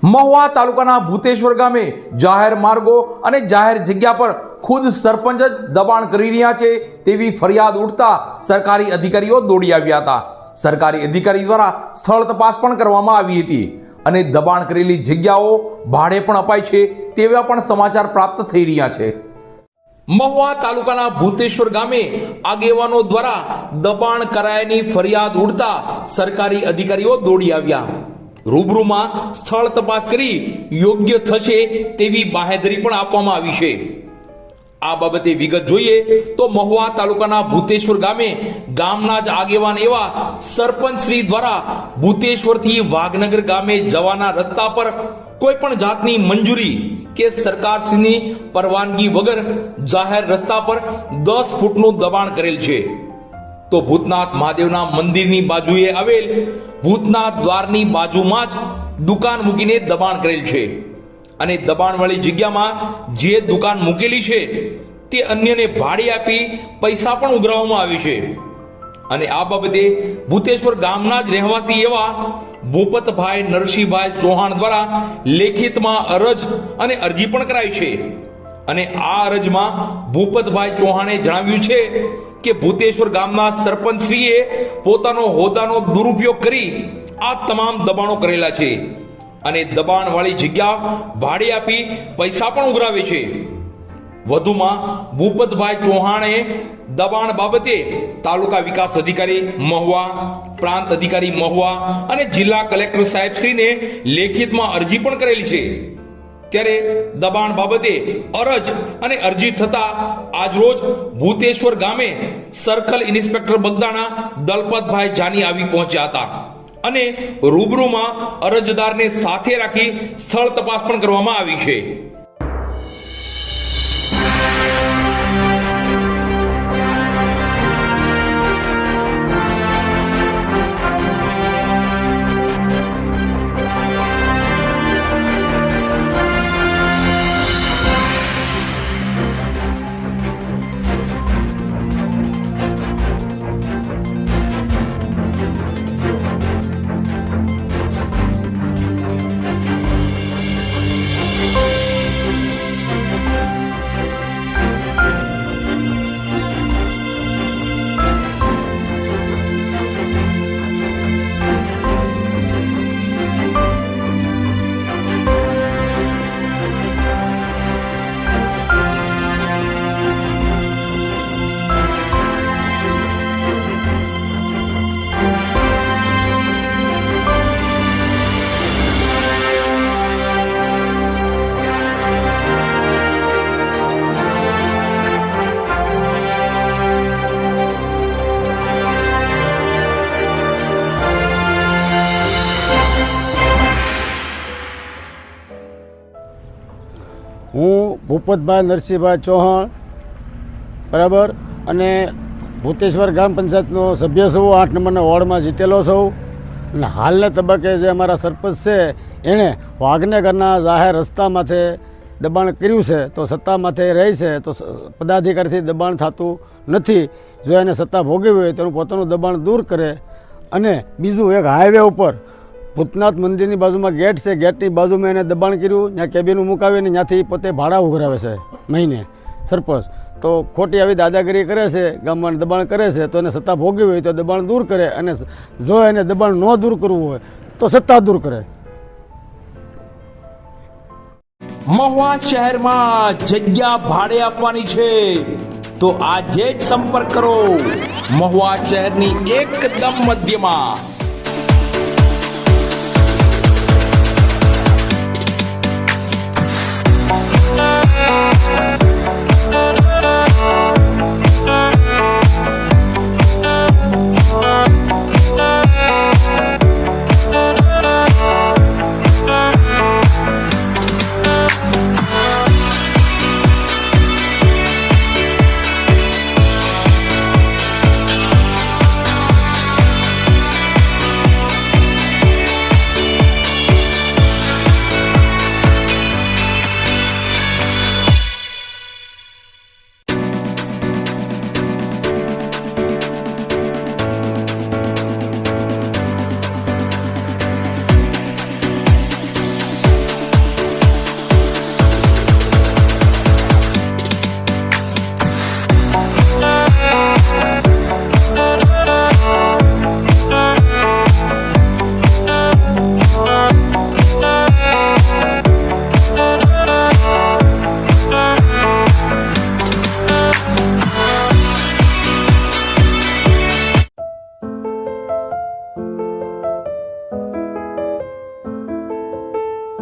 મહુવા તાલુકાના ભૂતેશ્વર ગામે જાહેર માર્ગો અને જાહેર જગ્યા પર ખુદ સરપંચ જ દબાણ કરી રહ્યા છે તેવી ફરિયાદ ઉઠતા સરકારી અધિકારીઓ દોડી આવ્યા હતા। સરકારી અધિકારી દ્વારા સ્થળ તપાસ પણ કરવામાં આવી હતી અને દબાણ કરેલી જગ્યાઓ ભાડે પણ અપાય છે તેવા પણ સમાચાર પ્રાપ્ત થઈ રહ્યા છે। મહુવા તાલુકાના ભૂતેશ્વર ગામે આગેવાનો દ્વારા દબાણ કરાયાની ફરિયાદ ઉઠતા સરકારી અધિકારીઓ દોડી આવ્યા। રૂબરૂમાં સ્થળ તપાસ કરી યોગ્ય થશે તેવી બાહેધરી પણ આપવામાં આવી છે। આ બાબતે વિગત જોઈએ તો મહુવા તાલુકાના ભૂતેશ્વર ગામે ગામના જ આગેવાન એવા સરપંચ શ્રી દ્વારા ભૂતેશ્વરથી વાઘનગર ગામે જવાના રસ્તા પર કોઈ પણ જાતની મંજૂરી કે સરકારશ્રીની પરવાનગી વગર જાહેર રસ્તા પર 10 ફૂટનું દબાણ કરેલ છે। તો ભૂતનાથ મહાદેવના મંદિરની બાજુએ આવેલ ભૂતનાથ દ્વારની બાજુમાં જ દુકાન મૂકીને દબાણ કરેલ છે અને દબાણવાળી જગ્યામાં જે દુકાન મૂકેલી છે તે અન્યને ભાડે આપી પૈસા પણ ઉઘરાવવામાં આવે છે। અને આ બાબતે ભૂતેશ્વર ગામના જ રહેવાસી એવા ભૂપતભાઈ નરસિંહભાઈ ચૌહાણ દ્વારા લેખિતમાં અરજ અને અરજી પણ કરાઈ છે અને આ અરજમાં ભૂપતભાઈ ચૌહાણે જણાવ્યું છે કે ભૂતેશ્વર ગામના સરપંચશ્રીએ પોતાનો હોદ્દાનો દુરુપયોગ કરી આ તમામ દબાણો કરેલા છે અને દબાણવાળી જગ્યા ભાડે આપી પૈસા પણ ઉઘરાવે છે। વધુમાં ભૂપતભાઈ ચૌહાણે દબાણ બાબતે તાલુકા વિકાસ અધિકારી મહુવા, પ્રાંત અધિકારી મહુવા અને જિલ્લા કલેક્ટર સાહેબશ્રીને લેખિતમાં અરજી પણ કરેલી છે। ત્યારે દબાણ બાબતે અરજ અને અરજી થતા આજરોજ ભૂતેશ્વર ગામે સર્કલ ઇન્સ્પેક્ટર બગદાણા દલપતભાઈ જાની આવી પહોંચ્યા હતા અને રૂબરૂમાં અરજદારને સાથે રાખી સ્થળ તપાસ પણ કરવામાં આવી છે। હું ભૂપતભાઈ નરસિંહભાઈ ચૌહાણ બરાબર અને ભૂતેશ્વર ગ્રામ પંચાયતનો સભ્ય છું, 8 નંબરના વોર્ડમાં જીતેલો છું અને હાલના તબક્કે જે અમારા સરપંચ છે એણે વાઘનગરના જાહેર રસ્તામાંથી દબાણ કર્યું છે તો સત્તામાંથી રહે છે તો પદાધિકારીથી દબાણ થતું નથી। જો એને સત્તા ભોગવી હોય તો પોતાનું દબાણ દૂર કરે અને બીજું એક હાઈવે ઉપર ભૂતનાથ મંદિરની બાજુમાં ગેટ છે, ગેટની બાજુમાં એને દબાણ કર્યું, ત્યાં કેબિન મુકાવીને ત્યાંથી પોતે ભાડા ઉઘરાવે છે મહિને સરપંચ। તો ખોટી આવી દાદાગીરી કરે છે, ગામમાં દબાણ કરે છે તો એને સત્તા ભોગવી હોય તો દબાણ દૂર કરે અને જો એને દબાણ ન દૂર કરવું હોય તો સત્તા દૂર કરે। મહુવા શહેરમાં જગ્યા ભાડે આપવાની છે તો આજે જ સંપર્ક કરો। મહુવા શહેરની એકદમ મધ્યમાં